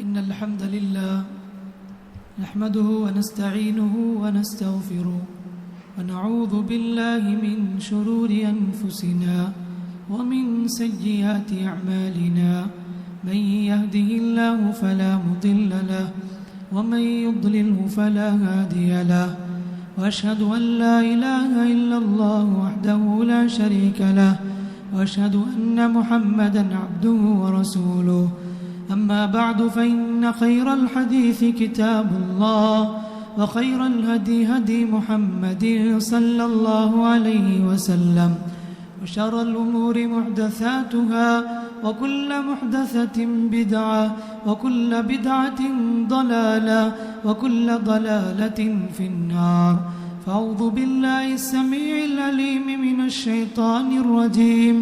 إن الحمد لله نحمده ونستعينه ونستغفره ونعوذ بالله من شرور أنفسنا ومن سيئات أعمالنا من يهده الله فلا مضل له ومن يضلله فلا هادي له وأشهد أن لا إله إلا الله وحده لا شريك له وأشهد أن محمدا عبده ورسوله أما بعد فإن خير الحديث كتاب الله وخير الهدي هدي محمد صلى الله عليه وسلم وشر الأمور محدثاتها وكل محدثة بدعة وكل بدعة ضلالة وكل ضلالة في النار فأعوذ بالله السميع العليم من الشيطان الرجيم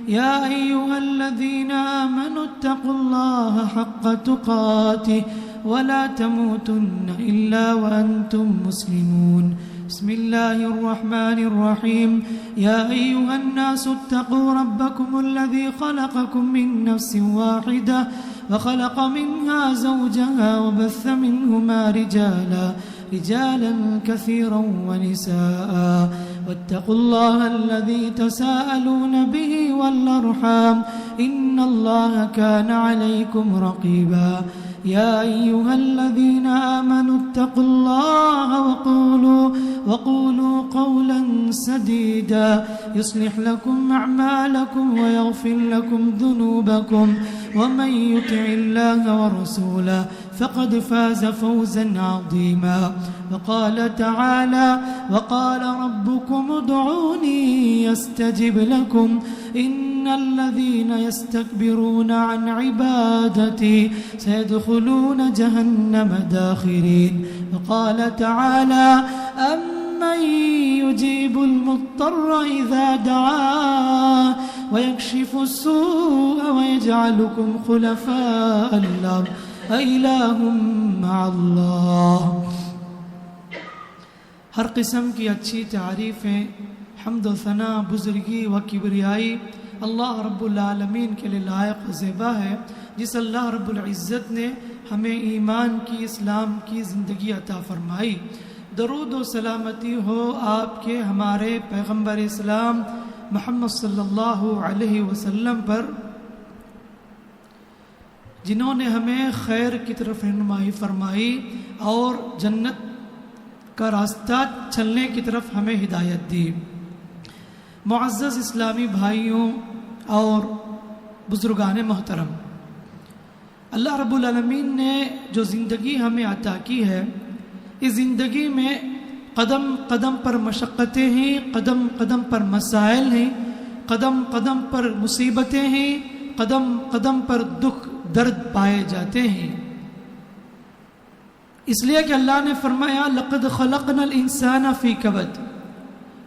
يا أيها الذين آمنوا اتقوا الله حق تقاته ولا تموتن إلا وأنتم مسلمون بسم الله الرحمن الرحيم يا أيها الناس اتقوا ربكم الذي خلقكم من نفس واحدة وخلق منها زوجها وبث منهما رجالا كثيرا ونساء واتقوا الله الذي تساءلون به والأرحام إن الله كان عليكم رقيبا يا أيها الذين آمنوا اتقوا الله وقولوا قولا سديدا يصلح لكم أعمالكم ويغفر لكم ذنوبكم ومن يطع الله ورسوله فقد فاز فوزا عظيما وقال تعالى وقال ربكم ادعوني يستجب لكم إن الذين يستكبرون عن عبادتي سيدخلون جهنم داخرين وقال تعالى أمن يجيب المضطر إذا دعاه ويكشف السوء ويجعلكم خلفاء الأرض أإله مع الله. ہر قسم کی اچھی تعریفیں حمد و ثنا بزرگی و کبریائی اللہ رب العالمین کے لیے لائق و زیبا ہے، جس اللہ رب العزت نے ہمیں ایمان کی اسلام کی زندگی عطا فرمائی. درود و سلامتی ہو آپ کے ہمارے پیغمبر اسلام محمد صلی اللہ علیہ وسلم پر، جنہوں نے ہمیں خیر کی طرف رہنمائی فرمائی اور جنت کا راستہ چلنے کی طرف ہمیں ہدایت دی. معزز اسلامی بھائیوں اور بزرگان محترم، اللہ رب العالمین نے جو زندگی ہمیں عطا کی ہے، اس زندگی میں قدم قدم پر مشقتیں ہیں، قدم قدم پر مسائل ہیں، قدم قدم پر مصیبتیں ہیں، قدم قدم پر دکھ درد پائے جاتے ہیں. اس لیے کہ اللہ نے فرمایا لقد خلقنا الانسان فی کبد،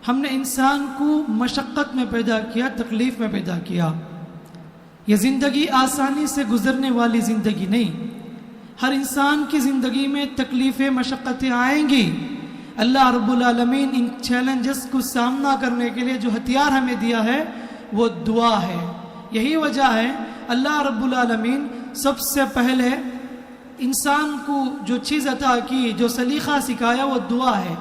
ہم نے انسان کو مشقت میں پیدا کیا، تکلیف میں پیدا کیا. یہ زندگی آسانی سے گزرنے والی زندگی نہیں، ہر انسان کی زندگی میں تکلیفیں مشقتیں آئیں گی. اللہ رب العالمین ان چیلنجز کو سامنا کرنے کے لیے جو ہتھیار ہمیں دیا ہے وہ دعا ہے. یہی وجہ ہے اللہ رب العالمین سب سے پہلے انسان کو جو چیز عطا کی، جو سلیقہ سکھایا، وہ دعا ہے.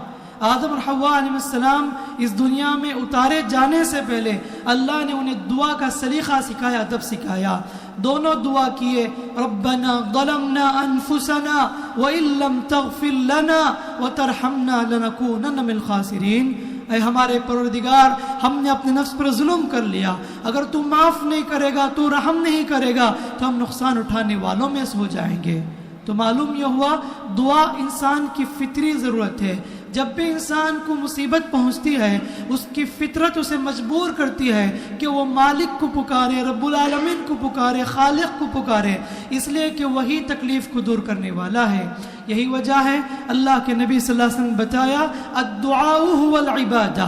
آدم اور حوا علیہ السلام اس دنیا میں اتارے جانے سے پہلے اللہ نے انہیں دعا کا سلیقہ سکھایا، ادب سکھایا. دونوں دعا کیے، ربنا ظلمنا انفسنا وان لم تغفر لنا وترحمنا لنکونن من الخاسرین. اے ہمارے پروردگار، ہم نے اپنے نفس پر ظلم کر لیا، اگر تو معاف نہیں کرے گا، تو رحم نہیں کرے گا، تو ہم نقصان اٹھانے والوں میں سے ہو جائیں گے. تو معلوم یہ ہوا دعا انسان کی فطری ضرورت ہے. جب بھی انسان کو مصیبت پہنچتی ہے، اس کی فطرت اسے مجبور کرتی ہے کہ وہ مالک کو پکارے، رب العالمین کو پکارے، خالق کو پکارے، اس لیے کہ وہی تکلیف کو دور کرنے والا ہے. یہی وجہ ہے اللہ کے نبی صلی اللہ علیہ وسلم بتایا الدعاء هو العبادہ،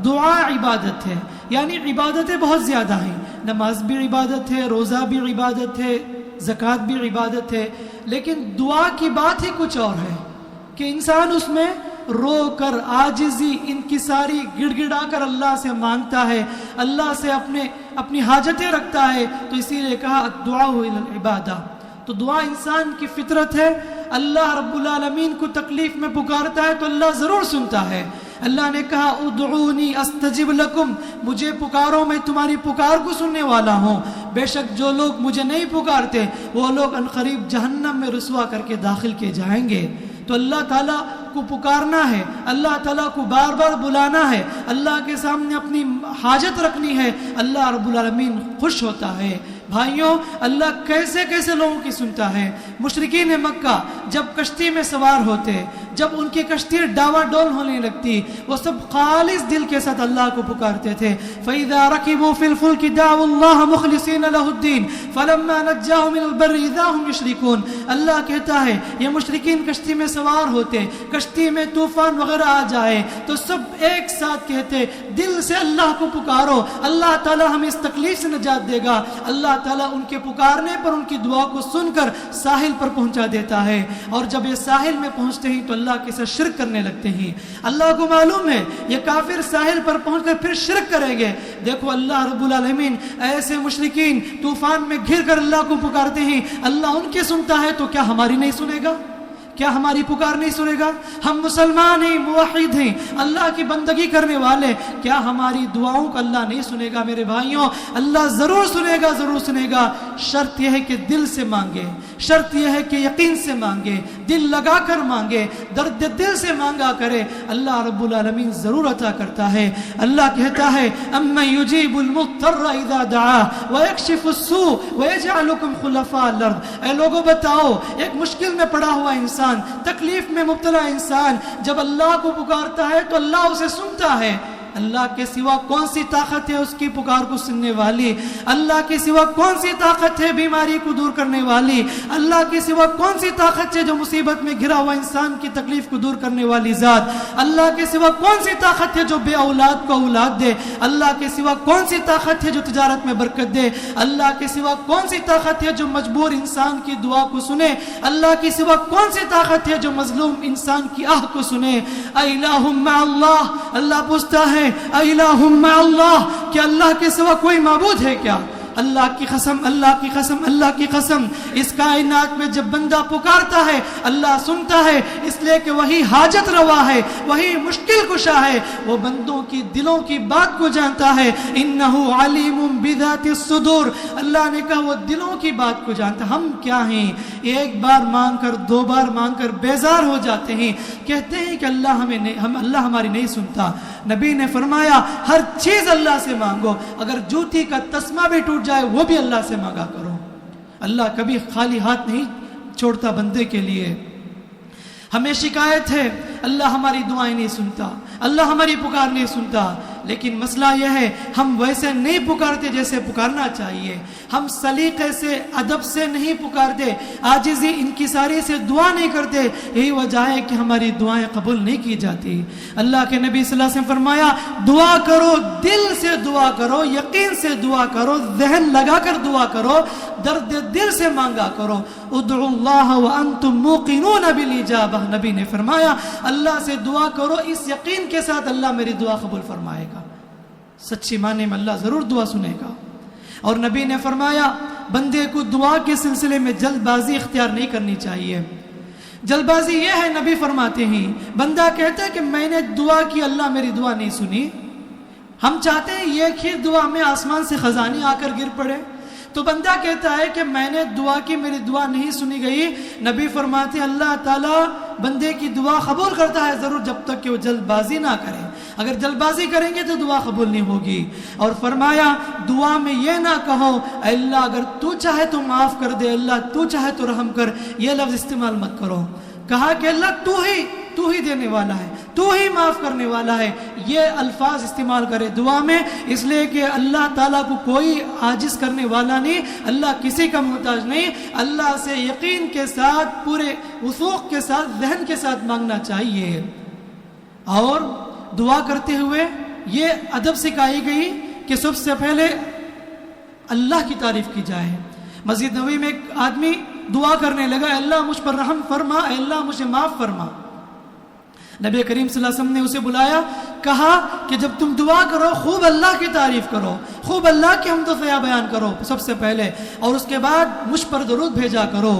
دعا عبادت ہے. یعنی عبادتیں بہت زیادہ ہیں، نماز بھی عبادت ہے، روزہ بھی عبادت ہے، زکوٰۃ بھی عبادت ہے، لیکن دعا کی بات ہی کچھ اور ہے کہ انسان اس میں رو کر عاجزی انکساری گڑ گڑا کر اللہ سے مانگتا ہے، اللہ سے اپنی حاجتیں رکھتا ہے. تو اسی لیے کہا الدعاء الی العبادہ. تو دعا انسان کی فطرت ہے. اللہ رب العالمین کو تکلیف میں پکارتا ہے تو اللہ ضرور سنتا ہے. اللہ نے کہا ادعونی استجب لکم، مجھے پکارو میں تمہاری پکار کو سننے والا ہوں. بے شک جو لوگ مجھے نہیں پکارتے وہ لوگ عنقریب جہنم میں رسوا کر کے داخل کیے جائیں گے. تو اللہ تعالیٰ کو پکارنا ہے، اللہ تعالیٰ کو بار بار بلانا ہے، اللہ کے سامنے اپنی حاجت رکھنی ہے. اللہ رب العالمین خوش ہوتا ہے. بھائیوں، اللہ کیسے کیسے لوگوں کی سنتا ہے. مشرکین مکہ جب کشتی میں سوار ہوتے، جب ان کی کشتی ڈاوا ڈول ہونے لگتی، وہ سب خالص دل کے ساتھ اللہ کو پکارتے تھے. فَإِذَا رَكِبُوا فِي الْفُلْكِ دَعَوُا اللَّهَ مُخْلِصِينَ لَهُ الدِّينَ فَلَمَّا نَجَّاهُمْ إِلَى الْبَرِّ إِذَا هُمْ يُشْرِكُونَ. اللہ کہتا ہے یہ مشرکین کشتی میں سوار ہوتے، کشتی میں طوفان وغیرہ آ جائے تو سب ایک ساتھ کہتے دل سے اللہ کو پکارو، اللہ تعالیٰ ہمیں اس تکلیف سے نجات دے گا. اللہ تعالیٰ ان کے پکارنے پر ان کی دعا کو سن کر ساحل پر پہنچا دیتا ہے. اور جب یہ ساحل میں پہنچتے ہیں تو اللہ کے ساتھ شرک کرنے لگتے ہیں. اللہ کو معلوم ہے یہ کافر ساحل پر پہنچ کر پھر شرک کریں گے. دیکھو اللہ رب العالمین ایسے مشرکین طوفان میں گھر کر اللہ کو پکارتے ہیں، اللہ ان کی سنتا ہے تو کیا ہماری نہیں سنے گا؟ کیا ہماری پکار نہیں سنے گا؟ ہم مسلمان ہیں، موحد ہیں، اللہ کی بندگی کرنے والے، کیا ہماری دعاؤں کو اللہ نہیں سنے گا؟ میرے بھائیوں، اللہ ضرور سنے گا، ضرور سنے گا. شرط یہ ہے کہ دل سے مانگے، شرط یہ ہے کہ یقین سے مانگے، دل لگا کر مانگے، درد دل سے مانگا کرے. اللہ رب العالمین ضرور عطا کرتا ہے. اللہ کہتا ہے اَمَّن يُجِيبُ الْمُضْطَرَّ إِذَا دَعَاهُ وَيَكْشِفُ السُّوءَ وَيَجْعَلُكُمْ خُلَفَاءَ الْأَرْضِ. اے لوگوں بتاؤ، ایک مشکل میں پڑا ہوا انسان، تکلیف میں مبتلا انسان جب اللہ کو پکارتا ہے تو اللہ اسے سنتا ہے. اللہ کے سوا کون سی طاقت ہے اس کی پکار کو سننے والی؟ اللہ کے سوا کون سی طاقت ہے بیماری کو دور کرنے والی؟ اللہ کے سوا کون سی طاقت ہے جو مصیبت میں گھرا ہوا انسان کی تکلیف کو دور کرنے والی ذات؟ اللہ کے سوا کون سی طاقت ہے جو بے اولاد کو اولاد دے؟ اللہ کے سوا کون سی طاقت ہے جو تجارت میں برکت دے؟ اللہ کے سوا کون سی طاقت ہے جو مجبور انسان کی دعا کو سنے؟ اللہ کے سوا کون سی طاقت ہے جو مظلوم انسان کی آہ کو سنے؟ الہ مع اللہ. اللہ پوچھتا ہے الہ مع اللہ، کیا اللہ کے سوا کوئی معبود ہے کیا؟ اللہ کی قسم، اللہ کی قسم، اللہ کی قسم، اس کائنات میں جب بندہ پکارتا ہے اللہ سنتا ہے، اس لیے کہ وہی حاجت روا ہے، وہی مشکل کشا ہے، وہ بندوں کی دلوں کی بات کو جانتا ہے. انہ علیم بذات الصدور. اللہ نے کہا وہ دلوں کی بات کو جانتا. ہم کیا ہیں؟ ایک بار مانگ کر، دو بار مانگ کر بیزار ہو جاتے ہیں، کہتے ہیں کہ اللہ ہماری نہیں سنتا. نبی نے فرمایا ہر چیز اللہ سے مانگو، اگر جوتی کا تسمہ بھی ٹوٹ جائے وہ بھی اللہ سے مانگا کرو. اللہ کبھی خالی ہاتھ نہیں چھوڑتا بندے کے لیے. ہمیں شکایت ہے اللہ ہماری دعائیں نہیں سنتا، اللہ ہماری پکار نہیں سنتا. لیکن مسئلہ یہ ہے ہم ویسے نہیں پکارتے جیسے پکارنا چاہیے. ہم سلیقے سے، ادب سے نہیں پکارتے، عاجزی انکساری سے دعا نہیں کرتے. یہی وجہ ہے کہ ہماری دعائیں قبول نہیں کی جاتی. اللہ کے نبی صلی اللہ علیہ وسلم فرمایا دعا کرو، دل سے دعا کرو، یقین سے دعا کرو، ذہن لگا کر دعا کرو، درد دل سے مانگا کرو. ادعوا اللہ وانتم موقنون بالاجابہ. نبی نے فرمایا اللہ سے دعا کرو اس یقین کے ساتھ اللہ میری دعا قبول فرمائے گا. سچی معنی میں اللہ ضرور دعا سنے گا. اور نبی نے فرمایا بندے کو دعا کے سلسلے میں جلد بازی اختیار نہیں کرنی چاہیے. جلد بازی یہ ہے، نبی فرماتے ہیں بندہ کہتا ہے کہ میں نے دعا کی اللہ میری دعا نہیں سنی. ہم چاہتے ہیں ایک ہی دعا میں آسمان سے خزانے آ کر گر پڑے. تو بندہ کہتا ہے کہ میں نے دعا کی میری دعا نہیں سنی گئی. نبی فرماتے ہیں اللہ تعالیٰ بندے کی دعا قبول کرتا ہے ضرور جب تک کہ وہ جلد بازی نہ کرے. اگر جلد بازی کریں گے تو دعا قبول نہیں ہوگی. اور فرمایا دعا میں یہ نہ کہو اے اللہ اگر تو چاہے تو معاف کر دے، اللہ تو چاہے تو رحم کر، یہ لفظ استعمال مت کرو. کہا کہ اللہ تو ہی دینے والا ہے، تو ہی معاف کرنے والا ہے، یہ الفاظ استعمال کرے دعا میں. اس لیے کہ اللہ تعالیٰ کو کوئی عاجز کرنے والا نہیں، اللہ کسی کا محتاج نہیں. اللہ سے یقین کے ساتھ، پورے وثوق کے ساتھ، ذہن کے ساتھ مانگنا چاہیے. اور دعا کرتے ہوئے یہ ادب سکھائی گئی کہ سب سے پہلے اللہ کی تعریف کی جائے. مسجد نبوی میں ایک آدمی دعا کرنے لگا اے اللہ مجھ پر رحم فرما، اے اللہ مجھے معاف فرما. نبی کریم صلی اللہ علیہ وسلم نے اسے بلایا کہا کہ جب تم دعا کرو خوب اللہ کی تعریف کرو، خوب اللہ کی حمد و ثنا بیان کرو سب سے پہلے، اور اس کے بعد مجھ پر درود بھیجا کرو،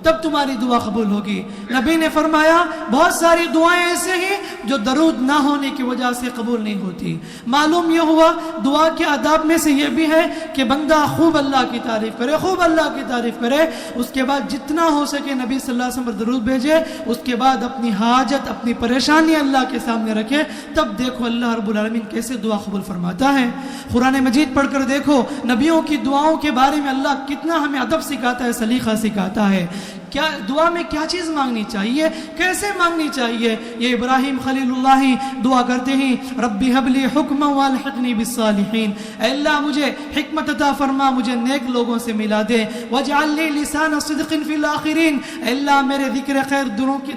تب تمہاری دعا قبول ہوگی۔ نبی نے فرمایا بہت ساری دعائیں ایسے ہیں جو درود نہ ہونے کی وجہ سے قبول نہیں ہوتی۔ معلوم یہ ہوا دعا کے آداب میں سے یہ بھی ہے کہ بندہ خوب اللہ کی تعریف کرے، خوب اللہ کی تعریف کرے، اس کے بعد جتنا ہو سکے نبی صلی اللہ علیہ وسلم پر درود بھیجے، اس کے بعد اپنی حاجت اپنی پریشانی اللہ کے سامنے رکھے، تب دیکھو اللہ رب العالمین کیسے دعا قبول فرماتا ہے۔ قرآن مجید پڑھ کر دیکھو نبیوں کی دعاؤں کے بارے میں اللہ کتنا ہمیں ادب سکھاتا ہے، سلیقہ سکھاتا ہے، کیا دعا میں کیا چیز مانگنی چاہیے، کیسے مانگنی چاہیے۔ یہ ابراہیم خلیل اللہ دعا کرتے ہیں ربی حب لی حکما والحقنی بالصالحین، اے اللہ مجھے حکمت عطا فرما، مجھے نیک لوگوں سے ملا دے، واجعل لی لسان صدق فی الاخرین، اے اللہ میرے ذکر خیر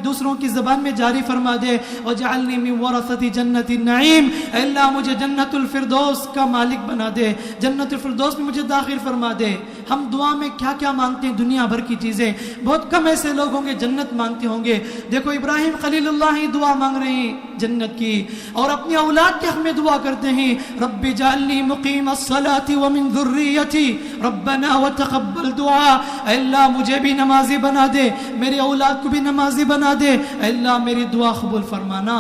دوسروں کی زبان میں جاری فرما دے، واجعلنی من ورثۃ جنت النعیم، اے اللہ مجھے جنت الفردوس کا مالک بنا دے، جنت الفردوس میں مجھے داخل فرما دے۔ ہم دعا میں کیا کیا مانگتے ہیں، دنیا بھر کی چیزیں، بہت کم ایسے لوگ ہوں گے جنت مانگتے ہوں گے۔ دیکھو ابراہیم خلیل اللہ دعا مانگ رہے ہیں جنت کی، اور اپنی اولاد کے حق میں دعا کرتے ہیں رب اجعلنی مقیم الصلاۃ ومن ذریتی ربنا وتقبل دعا، اے اللہ مجھے بھی نمازی بنا دے، میری اولاد کو بھی نمازی بنا دے، اے اللہ میری دعا قبول فرمانا۔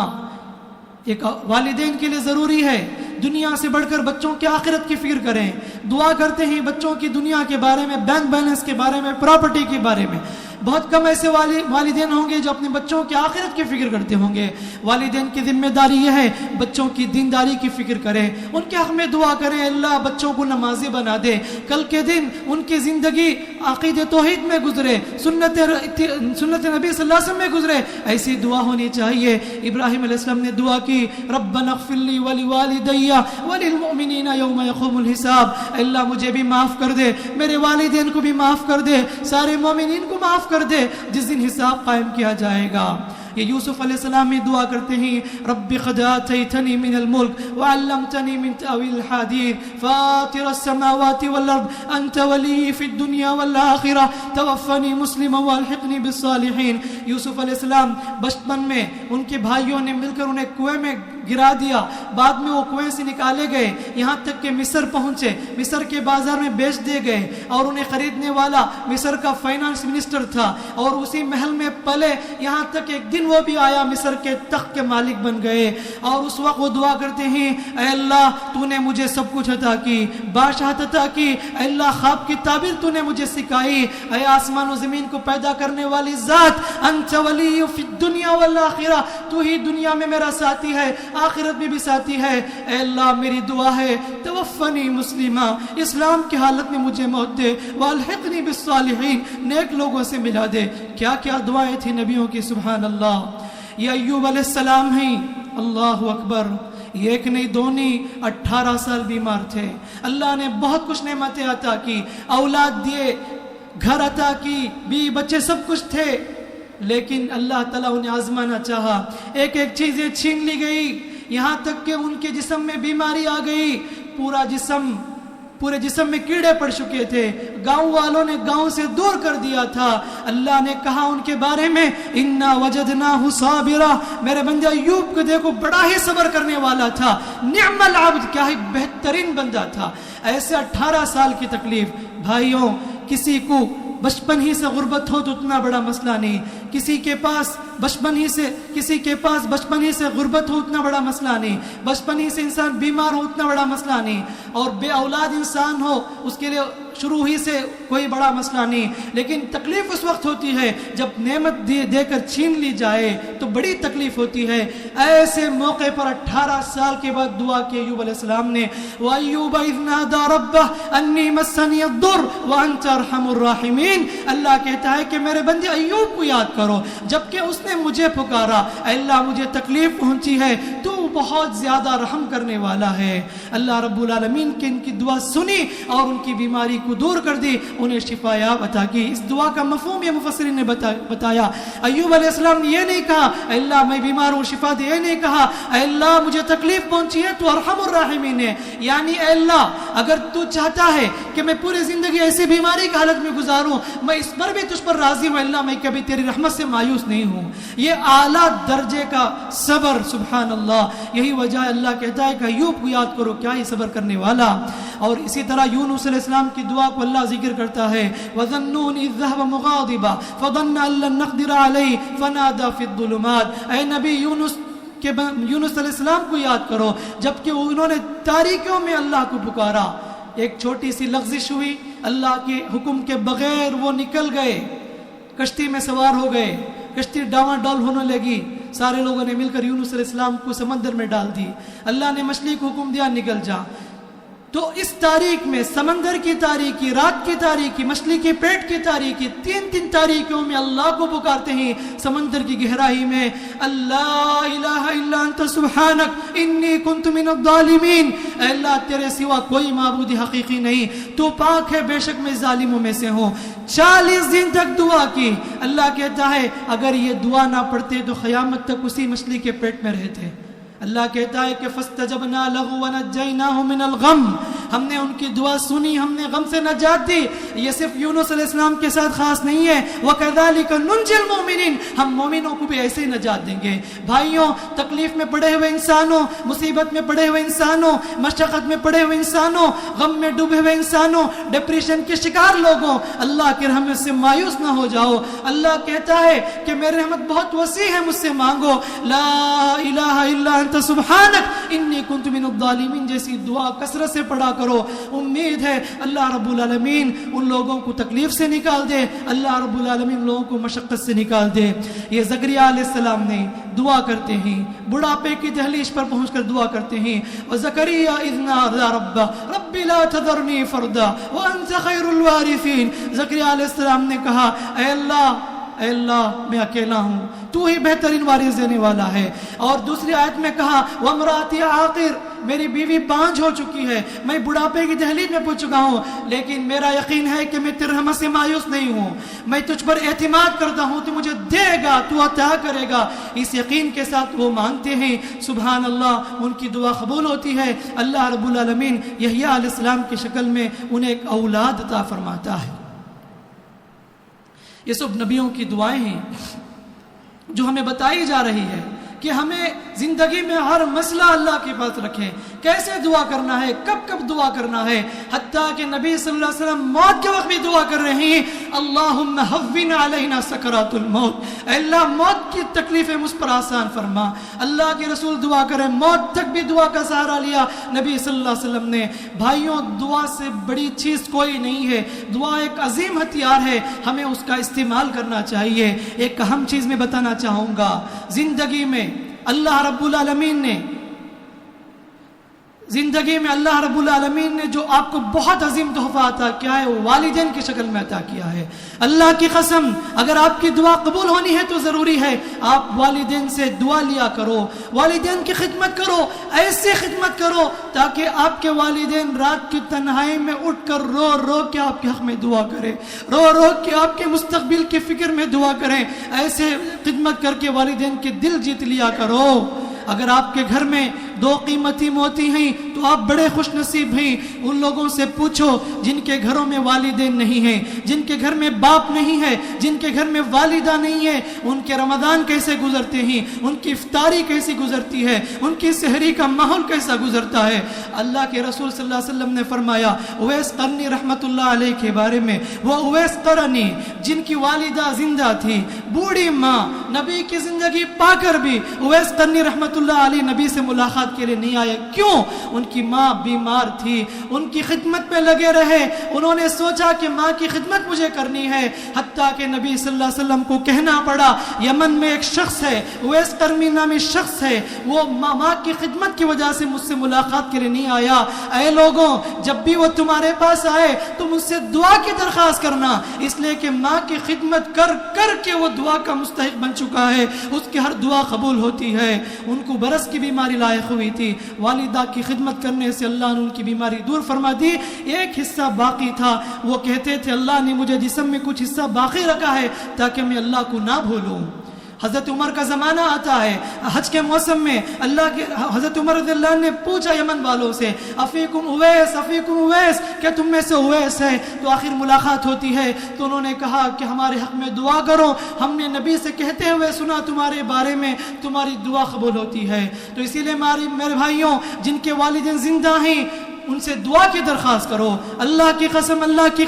ایک والدین کے لیے ضروری ہے دنیا سے بڑھ کر بچوں کے آخرت کی فکر کریں، دعا کرتے ہیں بچوں کی دنیا کے بارے میں، بینک بیلنس کے بارے میں، پراپرٹی کے بارے میں۔ بہت کم ایسے والدین ہوں گے جو اپنے بچوں کی آخرت کی فکر کرتے ہوں گے۔ والدین کی ذمہ داری یہ ہے بچوں کی دینداری کی فکر کریں، ان کے حق میں دعا کریں اللہ بچوں کو نمازی بنا دے، کل کے دن ان کی زندگی عقید توحید میں گزرے، سنت نبی صلی اللہ علیہ وسلم میں گزرے، ایسی دعا ہونی چاہیے۔ ابراہیم علیہ السلام نے دعا کی ربنا اغفر لی ولوالدی وللمؤمنین یوم یقوم الحساب، اللہ مجھے بھی معاف کر دے، میرے والدین کو بھی معاف کر دے، سارے مومنین کو معاف کر دے جس دن حساب قائم کیا جائے گا۔ یہ یوسف علیہ السلام میں دعا کرتے ہیں رب قد آتیتنی من الملک وعلمتنی من تأویل الحدیث فاطر السماوات والارض انت ولی فی الدنیا والآخرہ توفنی مسلما والحقنی بالصالحین۔ یوسف علیہ السلام بچپن میں ان کے بھائیوں نے مل کر انہیں کنویں میں گرا دیا، بعد میں وہ کنویں سے نکالے گئے، یہاں تک کہ مصر پہنچے، مصر کے بازار میں بیچ دے گئے، اور انہیں خریدنے والا مصر کا فائنانس منسٹر تھا، اور اسی محل میں پلے، یہاں تک ایک دن وہ بھی آیا مصر کے تخت کے مالک بن گئے۔ اور اس وقت وہ دعا کرتے ہیں اے اللہ تو نے مجھے سب کچھ عطا کی، بادشاہت عطا کی، اے اللہ خواب کی تعبیر تو نے مجھے سکھائی، اے آسمان و زمین کو پیدا کرنے والی ذات انت ولی فی الدنیا والآخرہ، تو ہی دنیا میں میرا ساتھی ہے، آخرت میں بھی ساتھی ہے، اے اللہ میری دعا ہے توفنی مسلمہ، اسلام کی حالت میں مجھے موت دے، والحقنی بالصالحین، نیک لوگوں سے ملا دے۔ کیا کیا دعائیں تھیں نبیوں کی، سبحان اللہ۔ یہ ایوب علیہ السلام ہیں، اللہ اکبر، یہ ایک نہیں دو نہیں 18 سال بیمار تھے، اللہ نے بہت کچھ نعمتیں عطا کی، اولاد دیے، گھر عطا کی، بیوی بچے سب کچھ تھے، لیکن اللہ تعالیٰ انہیں آزمانا چاہا، ایک ایک چیزیں چھین لی گئی، یہاں تک کہ ان کے جسم میں بیماری آ گئی، پورے جسم میں کیڑے پڑ چکے تھے، گاؤں والوں نے گاؤں سے دور کر دیا تھا۔ اللہ نے کہا ان کے بارے میں انا وجدناہ صابرا، میرے بندے ایوب کو دیکھو بڑا ہی صبر کرنے والا تھا، نعم العبد، کیا ہی بہترین بندہ تھا۔ ایسے 18 سال کی تکلیف، بھائیوں کسی کو بچپن ہی سے غربت ہو تو اتنا بڑا مسئلہ نہیں، کسی کے پاس بچپن ہی سے غربت ہو اتنا بڑا مسئلہ نہیں، بچپن ہی سے انسان بیمار ہو اتنا بڑا مسئلہ نہیں، اور بے اولاد انسان ہو اس کے لیے شروع ہی سے کوئی بڑا مسئلہ نہیں، لیکن تکلیف اس وقت ہوتی ہے جب نعمت دے کر چھین لی جائے تو بڑی تکلیف ہوتی ہے۔ ایسے موقع پر 18 سال کے بعد دعا کی ایوب علیہ السلام نے، وَأَيُّوبَ إِذْ نَادَى رَبَّهُ أَنِّي مَسَّنِيَ الضُّرُّ وَأَنْتَ أَرْحَمُ الرَّاحِمِينَ، اللہ کہتا ہے کہ میرے بندے ایوب کو یاد کرو، جبکہ اس نے مجھے پکارا، اے اللہ مجھے تکلیف پہنچی ہے، تو بہت زیادہ رحم کرنے والا ہے۔ اللہ رب العالمین کی ان کی دعا سنی اور ان کی بیماری کو دور کر دی، انہیں شفا یاب عطا کی۔ اس دعا کا مفہوم یہ مفسرین نے بتایا، ایوب علیہ السلام نے یہ نہیں کہا اے اللہ میں بیمار ہوں شفا دے، یہ نہیں کہا اے اللہ مجھے تکلیف پہنچی ہے تو ارحم الراحمین ہے، یعنی اے اللہ اگر تو چاہتا ہے کہ میں پوری زندگی ایسی بیماری کی حالت میں گزاروں، میں اس پر بھی تجھ پر راضی ہوں، اللہ میں کبھی تیری رحمت سے مایوس نہیں ہوں۔ یہ اعلیٰ درجے کا صبر، سبحان اللہ، یہی وجہ ہے اللہ کہتا ہے کہ ایوب کو یاد کرو کیا ہی صبر کرنے والا. اور اسی طرح یونس علیہ السلام کی دعا کو اللہ ذکر کرتا ہے وَظَنُّونِ إِذْ ذَهَبَ مُغَاضِبًا فَظَنَّ أَن لَّن نَّقْدِرَ عَلَيْهِ فَنَادَىٰ فِي الظُّلُمَاتِ. اے نبی یونس علیہ السلام کو یاد کرو جبکہ انہوں نے تاریکیوں میں اللہ کو پکارا. ایک چھوٹی سی لغزش ہوئی, اللہ کے حکم کے بغیر وہ نکل گئے, کشتی میں سوار ہو گئے, کشتی ڈاواں ڈول ہونے لگی, سارے لوگوں نے مل کر یونس علیہ السلام کو سمندر میں ڈال دی. اللہ نے مچھلی کو حکم دیا نکل جا. تو اس تاریک میں سمندر کی تاریکی, رات کی تاریکی, مچھلی کے پیٹ کی تاریکی, تین تاریکیوں میں اللہ کو پکارتے ہیں. سمندر کی گہرائی میں اللہ الہ الا انت سبحانک انی کنت من الظالمین, اے اللہ تیرے سوا کوئی معبود حقیقی نہیں, تو پاک ہے بے شک میں ظالموں میں سے ہوں. 40 دن تک دعا کی. اللہ کہتا ہے اگر یہ دعا نہ پڑھتے تو قیامت تک اسی مچھلی کے پیٹ میں رہتے. اللہ کہتا ہے کہ فاستجبنا له ونجيناه من الغم, ہم نے ان کی دعا سنی, ہم نے غم سے نجات دی. یہ صرف یونس علیہ السلام کے ساتھ خاص نہیں ہے, وَكَذَلِكَ نُنْجِي الْمُؤْمِنِينَ, ہم مومنوں کو بھی ایسے ہی نجات دیں گے. بھائیوں, تکلیف میں پڑے ہوئے انسانوں, مصیبت میں پڑے ہوئے انسانوں, مشقت میں پڑے ہوئے انسانوں, غم میں ڈوبے ہوئے انسانوں, ڈپریشن کے شکار لوگوں, اللہ کی رحمت سے مایوس نہ ہو جاؤ. اللہ کہتا ہے کہ میری رحمت بہت وسیع ہے, مجھ سے مانگو. لا الہ الا انت سبحانک انی کنت من الظالمین جیسی دعا کثرت سے پڑھا کرو. امید ہے اللہ رب العالمین ان لوگوں کو تکلیف سے نکال دے, اللہ رب العالمین لوگوں کو مشقت سے نکال دے. یہ زکریا علیہ السلام نے دعا کرتے ہیں, بڑھاپے کی دہلیز پر پہنچ کر دعا کرتے ہیں. وزکریا اذ نادى رب لا تذرنی فردا وانت خیر الوارثین. زکریا علیہ السلام نے کہا اے اللہ میں اکیلا ہوں, تو ہی بہترین وارث دینے والا ہے. اور دوسری آیت میں کہا وامراتی عاقر, میری بیوی بانجھ ہو چکی ہے, میں بڑھاپے کی دہلیز میں پہنچ چکا ہوں, لیکن میرا یقین ہے کہ میں تیری رحمت سے مایوس نہیں ہوں, میں تجھ پر اعتماد کرتا ہوں, تو مجھے دے گا, تو عطا کرے گا. اس یقین کے ساتھ وہ مانگتے ہیں. سبحان اللہ, ان کی دعا قبول ہوتی ہے. اللہ رب العالمین یحییٰ علیہ السلام کی شکل میں انہیں ایک اولاد عطا فرماتا ہے. یہ سب نبیوں کی دعائیں ہیں جو ہمیں بتائی جا رہی ہے کہ ہمیں زندگی میں ہر مسئلہ اللہ کے پاس رکھیں, کیسے دعا کرنا ہے, کب کب دعا کرنا ہے. حتیٰ کہ نبی صلی اللہ علیہ وسلم موت کے وقت بھی دعا کر رہے ہیں اللہم ہون علینا سکرات الموت, اے اللہ موت کی تکلیفیں مجھ پر آسان فرما. اللہ کے رسول دعا کریں, موت تک بھی دعا کا سہارا لیا نبی صلی اللہ علیہ وسلم نے. بھائیوں, دعا سے بڑی چیز کوئی نہیں ہے, دعا ایک عظیم ہتھیار ہے, ہمیں اس کا استعمال کرنا چاہیے. ایک اہم چیز میں بتانا چاہوں گا, زندگی میں اللہ رب العالمین نے جو آپ کو بہت عظیم تحفہ عطا کیا ہے, وہ والدین کی شکل میں عطا کیا ہے. اللہ کی قسم, اگر آپ کی دعا قبول ہونی ہے تو ضروری ہے آپ والدین سے دعا لیا کرو, والدین کی خدمت کرو, ایسی خدمت کرو تاکہ آپ کے والدین رات کی تنہائی میں اٹھ کر رو رو کے آپ کے حق میں دعا کریں, رو رو کے آپ کے مستقبل کی فکر میں دعا کریں. ایسے خدمت کر کے والدین کے دل جیت لیا کرو. اگر آپ کے گھر میں 2 قیمتی موتی ہیں تو آپ بڑے خوش نصیب ہیں. ان لوگوں سے پوچھو جن کے گھروں میں والدین نہیں ہیں, جن کے گھر میں باپ نہیں ہے, جن کے گھر میں والدہ نہیں ہے, ان کے رمضان کیسے گزرتے ہیں, ان کی افطاری کیسی گزرتی ہے, ان کی سحری کا ماحول کیسا گزرتا ہے. اللہ کے رسول صلی اللہ علیہ وسلم نے فرمایا اویس قرنی رحمت اللہ علیہ کے بارے میں, وہ اویس قرنی جن کی والدہ زندہ تھی, بوڑھی ماں, نبی کی زندگی پا کر بھی اویس قرنی رحمت اللہ علیہ نبی سے ملاقات کے لیے نہیں آئے. کیوں؟ ان کی ماں بیمار تھی, ان کی خدمت میں لگے رہے. انہوں نے سوچا کہ ماں کی خدمت مجھے کرنی ہے, حتیٰ کہ نبی صلی اللہ علیہ وسلم کو کہنا پڑا یمن میں ایک شخص ہے, اویس قرنی نامی شخص ہے, وہ ماں کی خدمت کی وجہ سے مجھ سے ملاقات کے لیے نہیں آیا. اے لوگوں, جب بھی وہ تمہارے پاس آئے تو مجھ سے دعا کی درخواست کرنا, اس لیے کہ ماں کی خدمت کر کر کے وہ دعا کا مستحق بن چکا ہے, اس کی ہر دعا قبول ہوتی ہے. ان کو برس کی بیماری لاحق ہوئی تھی, والدہ کی خدمت کرنے سے اللہ نے ان کی بیماری دور فرما دی. ایک حصہ باقی تھا, وہ کہتے تھے اللہ نے مجھے جسم میں کچھ حصہ باقی رکھا ہے تاکہ میں اللہ کو نہ بھولوں. حضرت عمر کا زمانہ آتا ہے حج کے موسم میں، اللہ کے حضرت عمر رضی اللہ عنہ نے پوچھا یمن والوں سے افیکم اویس افیکم اویس، کیا تم میں سے اویس ہے؟ تو آخر ملاقات ہوتی ہے تو انہوں نے کہا کہ ہمارے حق میں دعا کرو، ہم نے نبی سے کہتے ہوئے سنا تمہارے بارے میں تمہاری دعا قبول ہوتی ہے۔ تو اسی لیے میرے بھائیوں، جن کے والدین زندہ ہیں ان سے دعا کی درخواست کرو۔ اللہ کی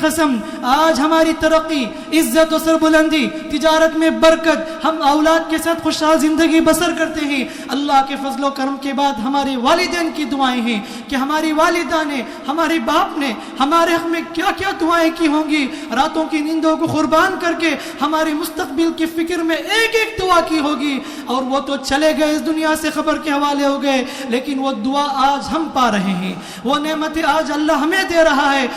قسم آج ہماری ترقی، عزت و سربلندی، تجارت میں برکت، ہم اولاد کے ساتھ خوشحال زندگی بسر کرتے ہیں، اللہ کے فضل و کرم کے بعد ہمارے والدین کی دعائیں ہیں کہ ہماری والدہ نے، ہمارے باپ نے ہمارے حق میں کیا کیا دعائیں کی ہوں گی، راتوں کی نیندوں کو قربان کر کے ہمارے مستقبل کی فکر میں ایک ایک دعا کی ہوگی، اور وہ تو چلے گئے اس دنیا سے، خبر کے حوالے ہو گئے، لیکن وہ دعا آج ہم پا رہے ہیں، وہ نعمت آج اللہ ہمیں دے رہا ہے۔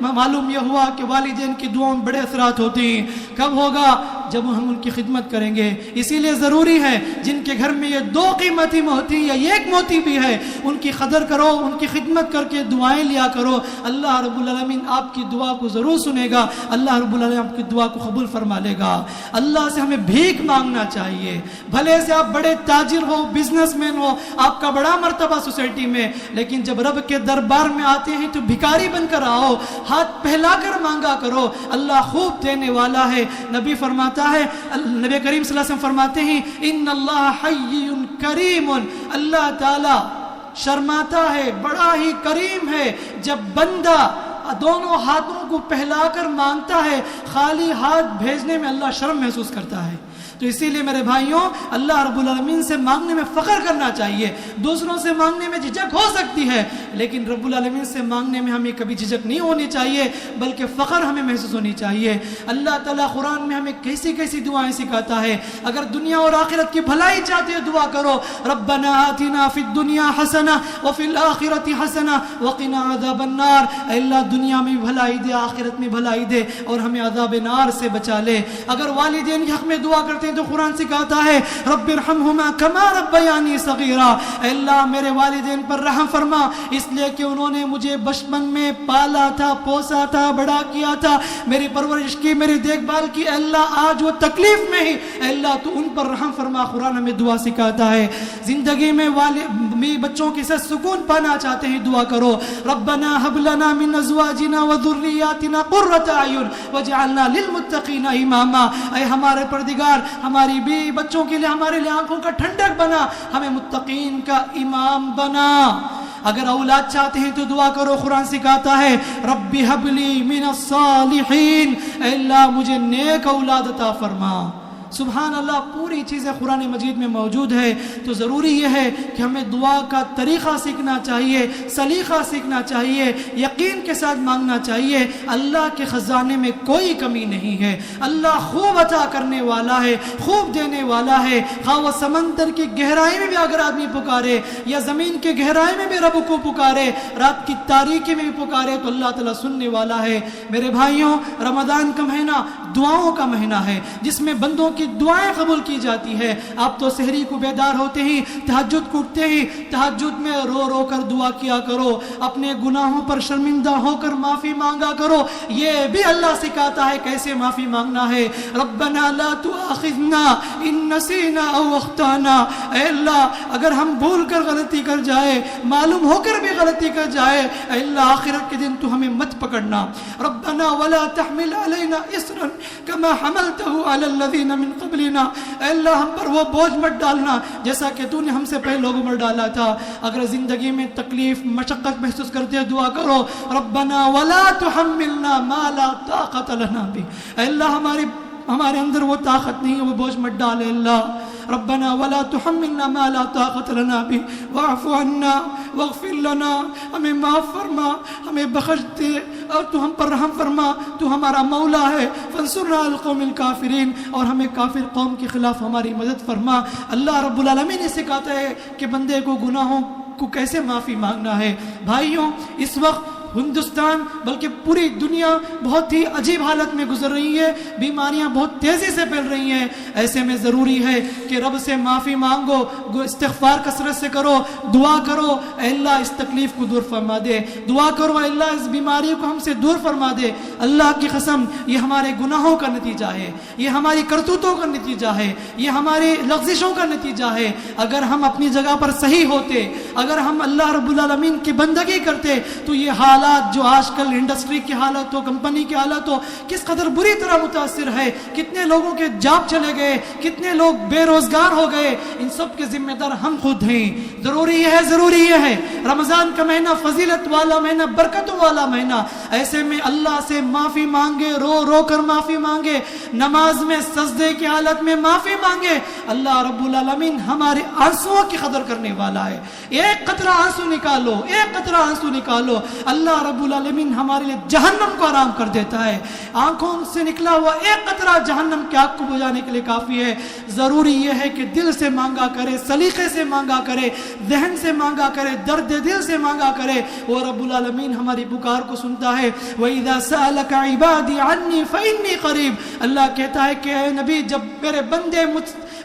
معلوم یہ ہوا کہ والدین کی دعاؤں میں بڑے اثرات ہوتے ہیں۔ کب ہوگا؟ جب ہم ان کی خدمت کریں گے۔ اسی لیے ضروری ہے جن کے گھر میں یہ 2 قیمتی موتی یا ایک موتی بھی ہے، ان کی قدر کرو، ان کی خدمت کر کے دعائیں لیا کرو۔ اللہ رب العالمین آپ کی دعا کو ضرور سنے گا، اللہ رب العالمین آپ کی دعا کو قبول فرما لے گا۔ اللہ سے ہمیں بھیک مانگنا چاہیے، بھلے سے آپ بڑے تاجر ہو، بزنس مین ہو، آپ کا بڑا مرتبہ سوسائٹی میں، لیکن جب رب کے دربار میں آتے ہیں تو بھکاری بن کر آؤ، ہاتھ پھیلا کر مانگا کرو، اللہ خوب دینے والا ہے۔ نبی فرماتا ہے، نبی کریم صلی اللہ علیہ وسلم فرماتے ہیں ان اللہ حی کریم، اللہ تعالی شرماتا ہے، بڑا ہی کریم ہے جب بندہ دونوں ہاتھوں کو پھیلا کر مانگتا ہے، خالی ہاتھ بھیجنے میں اللہ شرم محسوس کرتا ہے۔ تو اسی لیے میرے بھائیوں، اللہ رب العالمین سے مانگنے میں فخر کرنا چاہیے۔ دوسروں سے مانگنے میں جھجک ہو سکتی ہے، لیکن رب العالمین سے مانگنے میں ہمیں کبھی جھجک نہیں ہونی چاہیے، بلکہ فخر ہمیں محسوس ہونی چاہیے۔ اللہ تعالیٰ قرآن میں ہمیں کیسی کیسی دعائیں سکھاتا ہے۔ اگر دنیا اور آخرت کی بھلائی چاہتے ہو دعا کرو، ربنا آتنا فی الدنیا حسنہ وفی الآخرۃ حسنہ وقنا عذاب النار، اے اللہ دنیا میں بھلائی دے، آخرت میں بھلائی دے، اور ہمیں عذاب نار سے بچا لے۔ اگر والدین کے حق میں دعا کرتے تو قرآن سکھاتا ہے رب ارحمہما کما ربیانی صغیرا، اے اللہ میرے والدین پر رحم فرما، اس لیے کہ انہوں نے مجھے بچپن میں پالا تھا، پوسا تھا، بڑا کیا تھا، میری پرورش کی، میری دیکھ بھال کی، اے اللہ آج وہ تکلیف میں ہی، اے اللہ تو ان پر رحم فرما۔ قرآن ہمیں دعا سکھاتا ہے۔ زندگی میں بچوں کے ساتھ سکون پانا چاہتے ہیں، دعا کرو ربنا هب لنا من ازواجنا وذرياتنا قرة اعين واجعلنا للمتقين اماما، اے ہمارے پروردگار ہماری بیوی بچوں کے لیے، ہمارے لیے آنکھوں کا ٹھنڈک بنا، ہمیں متقین کا امام بنا۔ اگر اولاد چاہتے ہیں تو دعا کرو، قرآن سکھاتا ہے رب هب لي من الصالحین، اے اللہ مجھے نیک اولاد عطا فرما۔ سبحان اللہ، پوری چیزیں قرآن مجید میں موجود ہے۔ تو ضروری یہ ہے کہ ہمیں دعا کا طریقہ سیکھنا چاہیے، سلیقہ سیکھنا چاہیے، یقین کے ساتھ مانگنا چاہیے۔ اللہ کے خزانے میں کوئی کمی نہیں ہے، اللہ خوب عطا کرنے والا ہے، خوب دینے والا ہے۔ خواہ وہ سمندر کی گہرائی میں بھی اگر آدمی پکارے یا زمین کے گہرائی میں بھی رب کو پکارے، رات کی تاریکی میں بھی پکارے، تو اللہ تعالیٰ سننے والا ہے۔ میرے بھائیوں، رمضان کا مہینہ دعاؤں کا مہینہ ہے، جس میں بندوں کی دعائیں قبول کی جاتی ہے۔ آپ تو سحری کو بیدار ہوتے ہیں، تہجد کو اٹھتے ہیں، تہجد میں رو رو کر دعا کیا کرو، اپنے گناہوں پر شرمندہ ہو کر معافی مانگا کرو۔ یہ بھی اللہ سکھاتا ہے کیسے معافی مانگنا ہے۔ ربنا لا تؤاخذنا ان نسینا او اخطانا، اے اللہ اگر ہم بھول کر غلطی کر جائے، معلوم ہو کر بھی غلطی کر جائے، اے اللہ آخرت کے دن تو ہمیں مت پکڑنا۔ ربنا ولا تحمل علينا اسرا كما حملته على الذين من قبلنا، اے اللہ ہم پر وہ بوجھ مت ڈالنا جیسا کہ تو نے ہم سے پہلے لوگوں پر ڈالا تھا۔ اگر زندگی میں تکلیف مشقت محسوس کرتے دعا کرو ربنا ولا تحملنا ما لا طاقت لنا به، اے اللہ ہمارے اندر وہ طاقت نہیں ہے، وہ بوجھ مت ڈالے اللہ۔ ربنا ولا تحملنا ما لا طاقت لنا به واعف عنا واغفر لنا، ہمیں معاف فرما، ہمیں بخش دے، اور تو ہم پر رحم فرما، تو ہمارا مولا ہے۔ فانصرنا على القوم الكافرین، اور ہمیں کافر قوم کے خلاف ہماری مدد فرما۔ اللہ رب العالمین نے سکھاتا ہے کہ بندے کو گناہوں کو کیسے معافی مانگنا ہے۔ بھائیوں، اس وقت ہندوستان بلکہ پوری دنیا بہت ہی عجیب حالت میں گزر رہی ہے، بیماریاں بہت تیزی سے پھیل رہی ہیں. ایسے میں ضروری ہے کہ رب سے معافی مانگو، استغفار کثرت سے کرو، دعا کرو اے اللہ اس تکلیف کو دور فرما دے، دعا کرو اے اللہ اس بیماری کو ہم سے دور فرما دے. اللہ کی قسم یہ ہمارے گناہوں کا نتیجہ ہے، یہ ہماری کرتوتوں کا نتیجہ ہے، یہ ہماری لغزشوں کا نتیجہ ہے. اگر ہم اپنی جگہ پر صحیح ہوتے، اگر ہم اللہ رب العالمین کی بندگی کرتے تو یہ حالات جو آج کل انڈسٹری کی حالت ہو، کمپنی کی حالت ہو، کس قدر بری طرح متاثر ہے، کتنے لوگوں کے جاب چلے گئے، کتنے لوگ بے روزگار ہو گئے، ان سب کے ذمہ دار ہم خود ہیں. ضروری یہ ہے رمضان کا مہینہ فضیلت والا مہینہ، برکتوں والا مہینہ، ایسے میں اللہ سے معافی مانگے، رو رو کر معافی مانگے، نماز میں سجدے کی حالت میں معافی مانگے. اللہ رب العالمین ہمارے آنسوؤں کی قدر کرنے والا ہے. ایک قطرہ آنسو نکالو، ایک قطرہ آنسو نکالو، اللہ رب العالمین ہمارے لیے جہنم کو آرام کر دیتا ہے. آنکھوں سے نکلا ہوا ایک قطرہ جہنم کی آگ کو بجھانے کے لیے کافی ہے. ضروری یہ ہے کہ دل سے مانگا کرے، سلیقے سے مانگا کرے، ذہن سے مانگا کرے، درد دل سے مانگا کرے. وہ رب العالمین ہماری پکار کو سنتا ہے. وَإِذَا سَأَلَكَ عِبَادِي عَنِّي فَإِنِّي قَرِيبٌ. اللہ کہتا ہے کہ اے نبی جب میرے بندے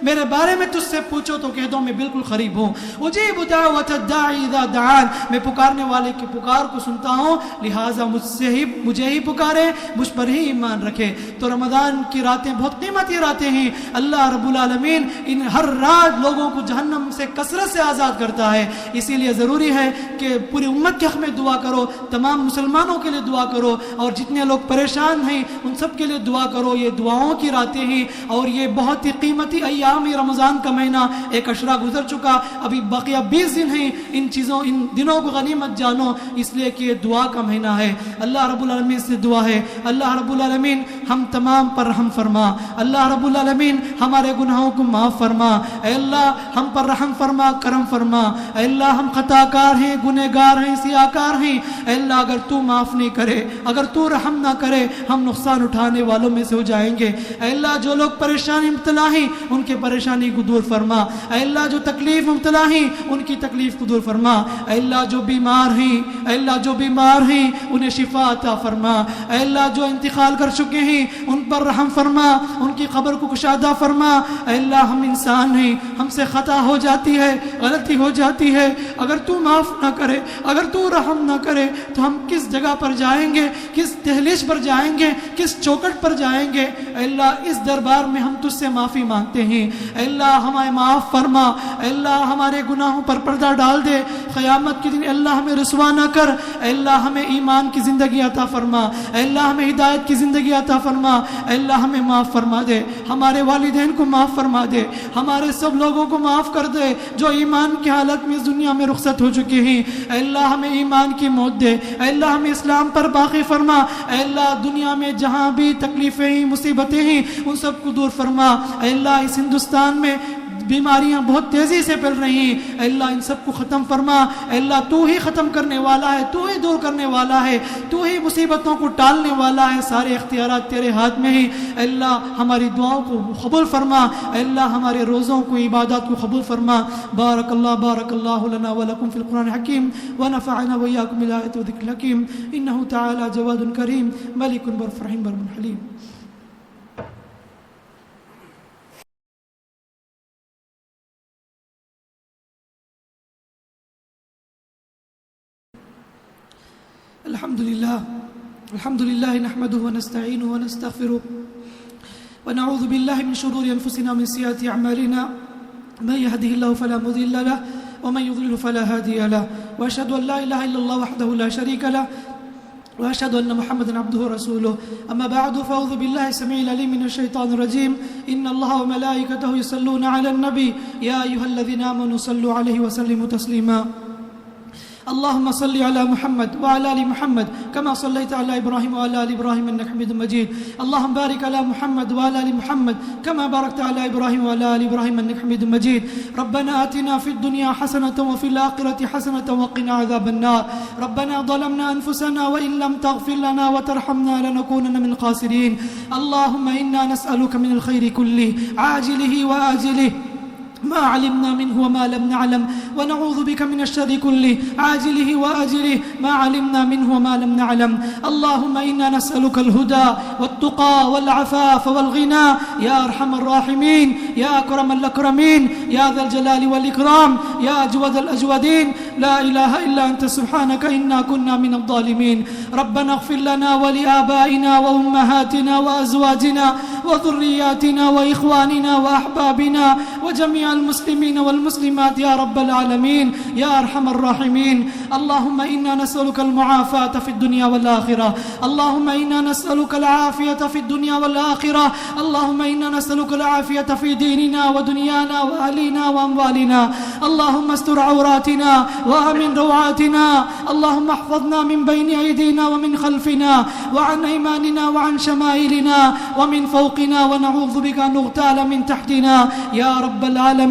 میرے بارے میں تجھ سے پوچھو تو کہہ دو میں بالکل قریب ہوں. اجیب دعوت الداعی اذا دعان. میں پکارنے والے کی پکار کو سنتا ہوں، لہٰذا مجھے ہی پکارے، مجھ پر ہی ایمان رکھے. تو رمضان کی راتیں بہت قیمتی راتیں ہیں. اللہ رب العالمین ان ہر رات لوگوں کو جہنم سے کثرت سے آزاد کرتا ہے. اسی لیے ضروری ہے کہ پوری امت کے حق میں دعا کرو، تمام مسلمانوں کے لیے دعا کرو، اور جتنے لوگ پریشان ہیں ان سب کے لیے دعا کرو. یہ دعاؤں کی راتیں ہیں اور یہ بہت ہی قیمتی ایام. رمضان کا مہینہ ایک عشرہ گزر چکا، ابھی باقیہ 20 دن ہیں. ان دنوں کو غنیمت جانو، اس لیے کہ یہ دعا کا مہینہ ہے. اللہ رب العالمین سے دعا ہے اللہ رب العالمین ہم تمام پر رحم فرما. اللہ رب العالمین ہمارے گناہوں کو معاف فرما. اے اللہ ہم پر رحم فرما، کرم فرما. اے اللہ ہم خطا کار ہیں، گنہگار ہیں، سیاکار ہیں. اے اللہ اگر تو معاف نہیں کرے، اگر تو رحم نہ کرے، ہم نقصان اٹھانے والوں میں سے ہو جائیں گے. اے اللہ جو لوگ پریشانی مبتلا ہیں ان کے پریشانی کو دور فرما. اے اللہ جو تکلیف مبتلا ہیں ان کی تکلیف کو دور فرما. اے اللہ جو بیمار ہیں، اے اللہ جو بیمار ہیں انہیں شفا عطا فرما. اے اللہ جو انتقال کر چکے ہیں ان پر رحم فرما، ان کی قبر کو کشادہ فرما. اے اللہ ہم انسان ہیں، ہم سے خطا ہو جاتی ہے، غلطی ہو جاتی ہے. اگر تو معاف نہ کرے، اگر تو رحم نہ کرے تو ہم کس جگہ پر جائیں گے، کس دہلیز پر جائیں گے، کس چوکٹ پر جائیں گے. اے اللہ اس دربار میں ہم تجھ سے معافی مانگتے ہیں. اے اللہ ہمیں معاف فرما. اے اللہ ہمارے گناہوں پر پردہ ڈال دے. قیامت کے دن اللہ ہمیں رسوا نہ کر. اے اللہ ہمیں ایمان کی زندگی عطا فرما. اے اللہ ہمیں ہدایت کی زندگی عطا فرما. اے اللہ ہمیں معاف فرما دے. ہمارے والدین کو معاف فرما دے. ہمارے سب لوگوں کو معاف کر دے جو ایمان کی حالت میں اس دنیا میں رخصت ہو چکے ہیں. اے اللہ ہمیں ایمان کی موت دے. اے اللہ ہمیں اسلام پر باقی فرما. اے اللہ دنیا میں جہاں بھی تکلیفیں ہیں، مصیبتیں ہیں، ان سب کو دور فرما. اے اللہ اس ہندوستان میں بیماریاں بہت تیزی سے پھیل رہی ہیں. اے اللہ ان سب کو ختم فرما. اے اللہ تو ہی ختم کرنے والا ہے، تو ہی دور کرنے والا ہے، تو ہی مصیبتوں کو ٹالنے والا ہے. سارے اختیارات تیرے ہاتھ میں ہیں. اے اللہ ہماری دعاؤں کو قبول فرما. اے اللہ ہمارے روزوں کو، عبادات کو قبول فرما. بارک اللہ لنا ولکم فی القرآن الحکیم ونفعنا وإياکم بالآیات والذکر الحکیم. انہ تعالی جواد کریم ملک بر رحیم بر حلیم. الحمد لله نحمده ونستعينه ونستغفره ونعوذ بالله من شرور أنفسنا ومن سيئات أعمالنا. من يهده الله فلا مضل له ومن يضلل فلا هادي له. وأشهد أن لا إله إلا الله وحده لا شريك له وأشهد أن محمدا عبده ورسوله. أما بعد فأعوذ بالله السميع العليم من الشيطان الرجيم. إن الله وملائكته يصلون على النبي يا أيها الذين آمنوا صلوا عليه وسلموا تسليما. اللهم صل على محمد وعلى آل محمد كما صليت على إبراهيم وعلى آل إبراهيم إنك حميد مجيد. اللهم بارك على محمد وعلى آل محمد كما باركت على إبراهيم وعلى آل إبراهيم إنك حميد مجيد. ربنا آتنا في الدنيا حسنة وفي الآخرة حسنة وقنا عذاب النار. ربنا ظلمنا أنفسنا وإن لم تغفر لنا وترحمنا لنكونن من الخاسرين. اللهم إنا نسألك من الخير كله عاجله وآجله ما علمنا منه وما لم نعلم، ونعوذ بك من الشر كله عاجله وآجله ما علمنا منه وما لم نعلم. اللهم إنا نسألك الهدى والتقى والعفاف والغنى يا أرحم الراحمين، يا أكرم الأكرمين، يا ذا الجلال والإكرام، يا أجود الأجودين. لا إله إلا أنت سبحانك إنا كنا من الظالمين. ربنا اغفر لنا ولآبائنا وأمهاتنا وأزواجنا وذرياتنا وإخواننا وأحبابنا وجميع المسلمين والمسلمات يا رب العالمين يا أرحم الراحمين. اللهم إنا نسألك المعافاة في الدنيا والآخرة، اللهم إنا نسألك العافية في الدنيا والآخرة، اللهم إنا نسألك العافية في ديننا ودنيانا وأهلنا وأموالنا. اللهم استر عوراتنا وأمن روعاتنا، اللهم احفظنا من بين أيدينا ومن خلفنا وعن أيماننا وعن شمائلنا ومن فوقنا، ونعوذ بك أن نغتال من تحتنا يا رب العالمين.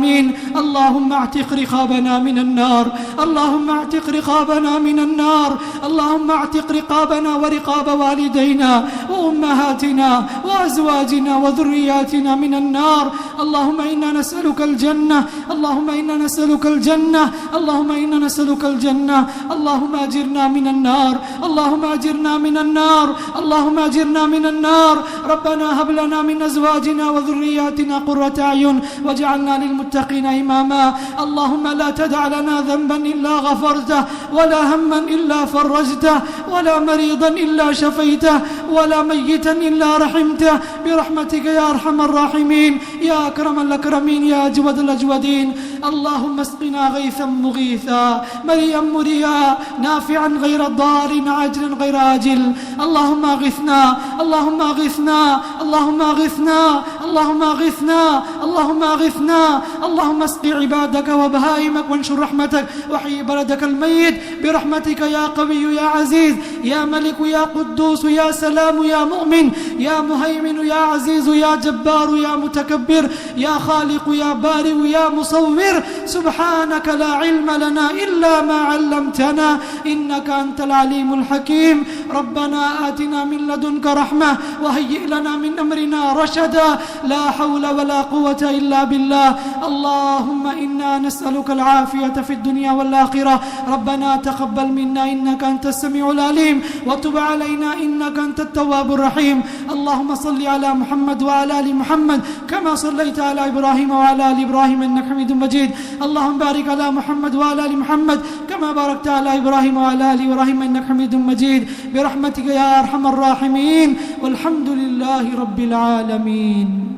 اللهم اعتق رقابنا من النار، اللهم اعتق رقابنا من النار، اللهم اعتق رقابنا ورقاب والدينا وأمهاتنا وأزواجنا وذرياتنا من النار. اللهم إنا نسألك الجنة، اللهم إنا نسألك الجنة، اللهم إنا نسألك الجنة. اللهم أجرنا من النار، اللهم أجرنا من النار، اللهم أجرنا من النار. ربنا هب لنا من أزواجنا وذرياتنا قرة أعين واجعلنا للمتقين إماما. اللهم لا تدع لنا ذنبا إلا غفرته، ولا هما إلا فرجته، ولا مريضا إلا شفيته، ولا ميتا إلا رحمته برحمتك يا أرحم الراحمين يا أكرم الأكرمين يا أجود الأجودين. اللهم اسقنا غيثا مغيثا مريا مريا نافعا غير ضار عاجلا غير آجل. اللهم أغثنا، اللهم أغثنا، اللهم أغثنا، اللهم أغثنا، اللهم أغثنا. اللهم اسق عبادك وبهائمك وانشر رحمتك وحي بلدك الميت برحمتك يا قوي يا عزيز يا ملك يا قدوس يا سلام يا مؤمن يا مهيمن يا عزيز يا جبار يا متكبر يا خالق يا بارئ يا مصور. سبحانك لا علم لنا إلا ما علمتنا إنك أنت العليم الحكيم. ربنا آتنا من لدنك رحمة وهيئ لنا من أمرنا رشدا. لا حول ولا قوة إلا بالله. اللهم إنا نسألك العافية في الدنيا والآخرة. ربنا تقبل منا إنك أنت السميع العليم وتب علينا إنك أنت التواب الرحيم. اللهم صل على محمد وعلى آل محمد كما صليت على إبراهيم وعلى آل إبراهيم إنك حميد مجيد. اللهم بارك على محمد وعلى آل محمد كما باركت على إبراهيم وعلى آل إبراهيم إنك حميد مجيد برحمتك يا أرحم الراحمين. والحمد لله رب العالمين.